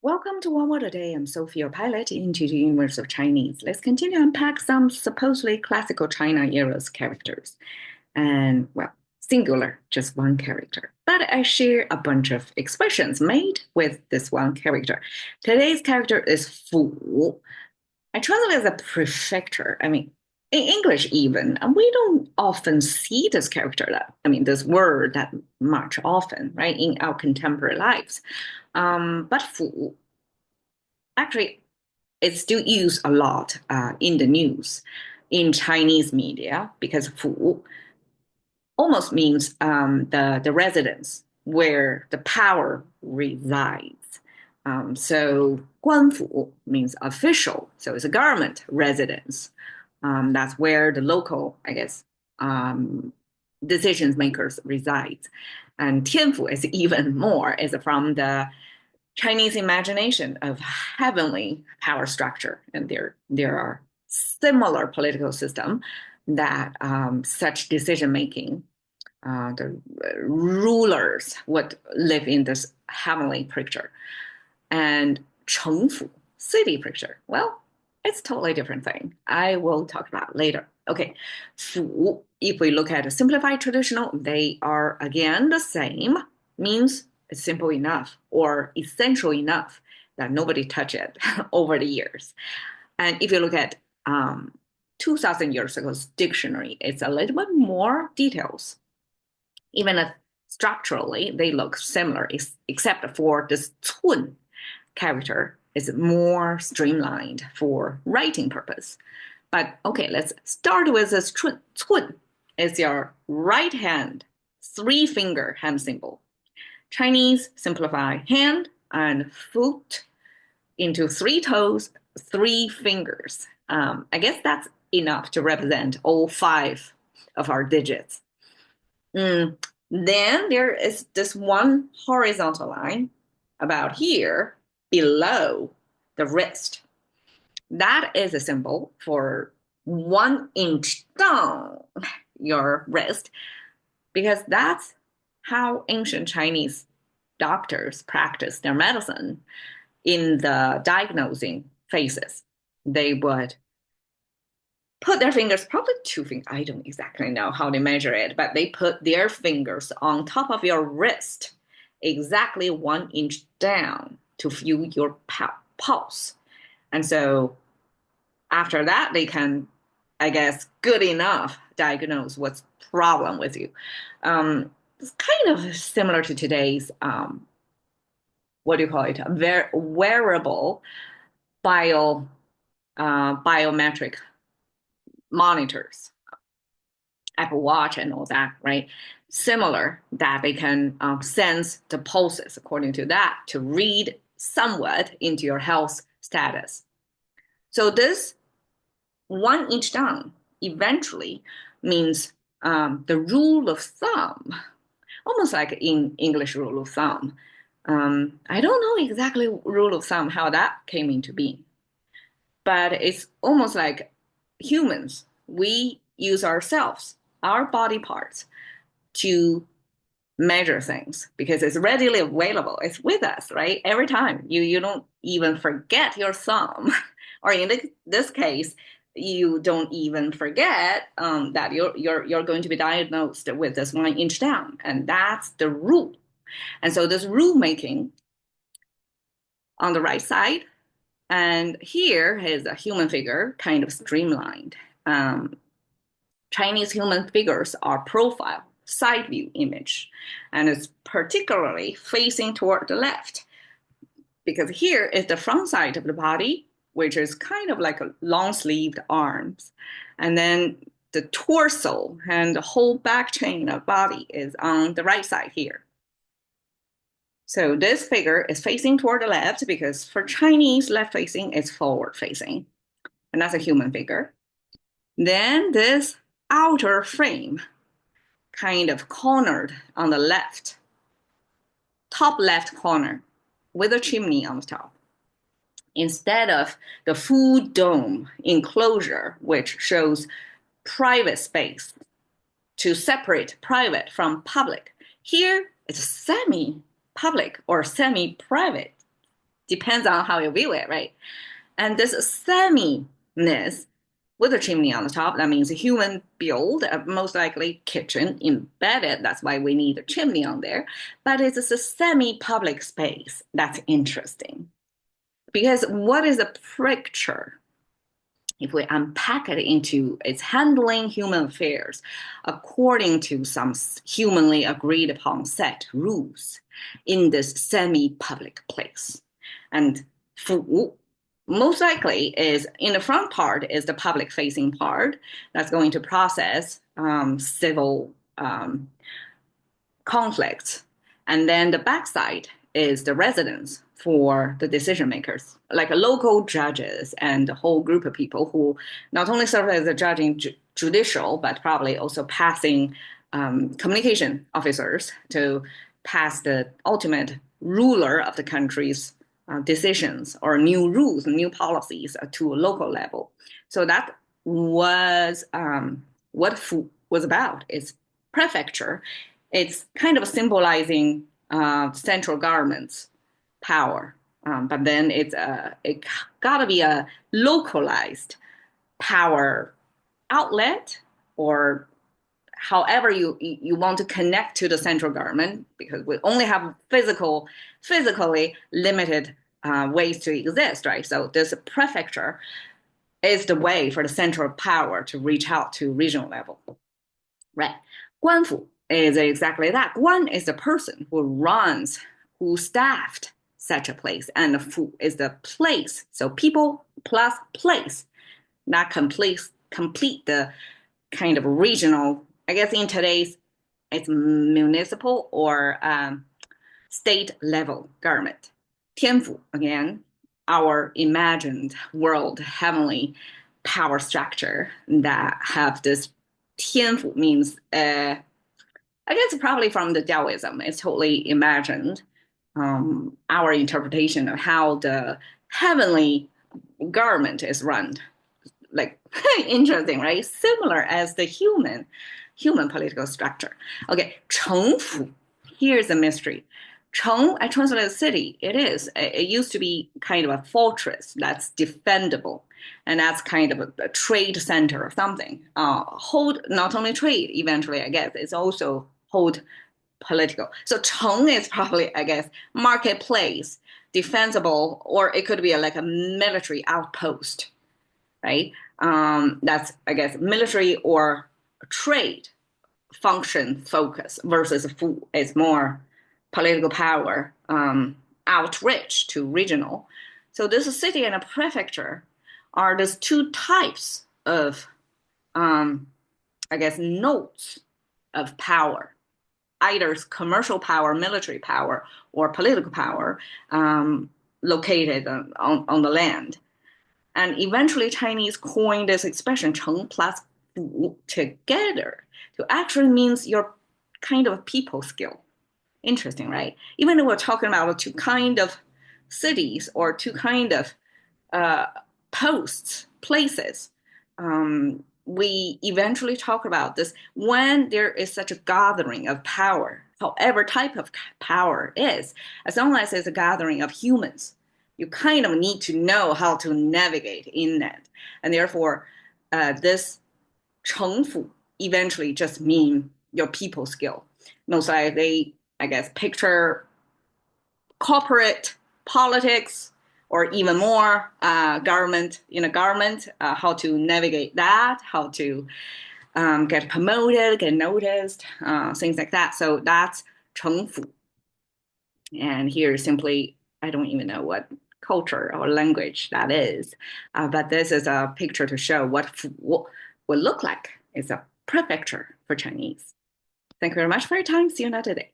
Welcome to One Word a Day. I'm Sophie, your pilot into the universe of Chinese. Let's continue to unpack some supposedly classical China era's characters. And, well, singular, just one character. But I share a bunch of expressions made with this one character. Today's character is Fu. I translate as a prefecture. In English even, and we don't often see this character this word that much often, right, in our contemporary lives. But Fu actually it's still used a lot in the news in Chinese media because Fu almost means the residence where the power resides. So Guanfu means official, so it's a government residence. That's where the local, I guess, decision makers reside. And Tianfu is even more, is from the Chinese imagination of heavenly power structure, and there are similar political system that such decision making, the rulers would live in this heavenly picture, and Chengfu city picture. Well, it's totally different thing. I will talk about later. Okay, Fu. If we look at a simplified traditional, they are again the same. Means it's simple enough or essential enough that nobody touch it over the years. And if you look at 2,000 years ago's dictionary, it's a little bit more details. Even if structurally they look similar, except for this cun character is more streamlined for writing purpose. But okay, let's start with this cun. It's your right hand, three finger hand symbol. Chinese simplify hand and foot into three toes, three fingers. I guess that's enough to represent all five of our digits. Then there is this one horizontal line about here below the wrist. That is a symbol for 1 inch down your wrist because that's how ancient Chinese doctors practice their medicine in the diagnosing phases. They would put their fingers, probably two fingers, I don't exactly know how they measure it, but they put their fingers on top of your wrist, exactly 1 inch down to feel your pulse. And so after that, they can, I guess, good enough diagnose what's problem with you. It's kind of similar to today's, what do you call it, wearable biometric monitors, Apple Watch and all that, right? Similar that they can sense the pulses according to that to read somewhat into your health status. So this 1 inch down eventually means the rule of thumb, almost like in English rule of thumb. I don't know exactly rule of thumb how that came into being, but it's almost like humans. We use ourselves, our body parts, to measure things because it's readily available. It's with us, right? Every time you don't even forget your thumb, or in this case, you don't even forget that you're going to be diagnosed with this 1 inch down, and that's the rule. And so this rule making on the right side, and here is a human figure, kind of streamlined. Chinese human figures are profile, side view image, and it's particularly facing toward the left because here is the front side of the body, which is kind of like a long-sleeved arms, and then the torso and the whole back chain of body is on the right side here. So this figure is facing toward the left because for Chinese, left facing is forward facing, and that's a human figure. Then this outer frame kind of cornered on the left, top left corner with a chimney on the top. Instead of the full dome enclosure, which shows private space to separate private from public, here it's semi-public or semi-private Depends on how you view it, right? And this semi-ness with a chimney on the top, that means a human build, most likely kitchen embedded. That's why we need a chimney on there. But it's a semi-public space. That's interesting. Because what is a prefecture? If we unpack it into its handling human affairs according to some humanly agreed upon set rules in this semi-public place. And fu, most likely is in the front part is the public facing part that's going to process civil conflicts. And then the backside is the residence for the decision makers, like local judges and a whole group of people who not only serve as a judging judicial, but probably also passing communication officers to pass the ultimate ruler of the country's decisions or new rules, new policies to a local level. So that was what Fu was about. It's prefecture. It's kind of symbolizing central government's power, but then it gotta be a localized power outlet, or however you want to connect to the central government, because we only have physically limited ways to exist, right? So this prefecture is the way for the central power to reach out to regional level, right? Guanfu is exactly that. Guan is the person who runs, who staffed such a place, and the fu is the place. So people plus place, that complete the kind of regional. I guess in today's, it's municipal or state level government. Tianfu, again, our imagined world, heavenly power structure that have this. Tianfu means, I guess probably from the Taoism, it's totally imagined our interpretation of how the heavenly government is run. Like interesting, right? Similar as the human political structure. Okay, Chengfu. Here's the mystery. Cheng, I translated city. It is. It used to be kind of a fortress that's defendable, and that's kind of a trade center or something. Hold not only trade. Eventually, I guess it's also hold political. So Cheng is probably, I guess, marketplace, defensible, or it could be like a military outpost, right? That's, I guess, military or trade function focus versus Fu is more political power outreach to regional. So this city and a prefecture are these two types of, I guess, nodes of power, either commercial power, military power, or political power located on the land. And eventually Chinese coined this expression, 城 plus 府 together, to actually means your kind of people skill. Interesting, right? Even though we're talking about two kind of cities or two kind of posts, places, we eventually talk about this when there is such a gathering of power, however type of power is, as long as it's a gathering of humans, you kind of need to know how to navigate in that. And therefore, this 城府 eventually just mean your people skill. Most likely, I guess, picture corporate politics or even more government in a government, how to navigate that, how to get promoted, get noticed, things like that. So that's 城府. And here simply, I don't even know what culture or language that is, but this is a picture to show what would look like. It's a prefecture for Chinese. Thank you very much for your time. See you another day.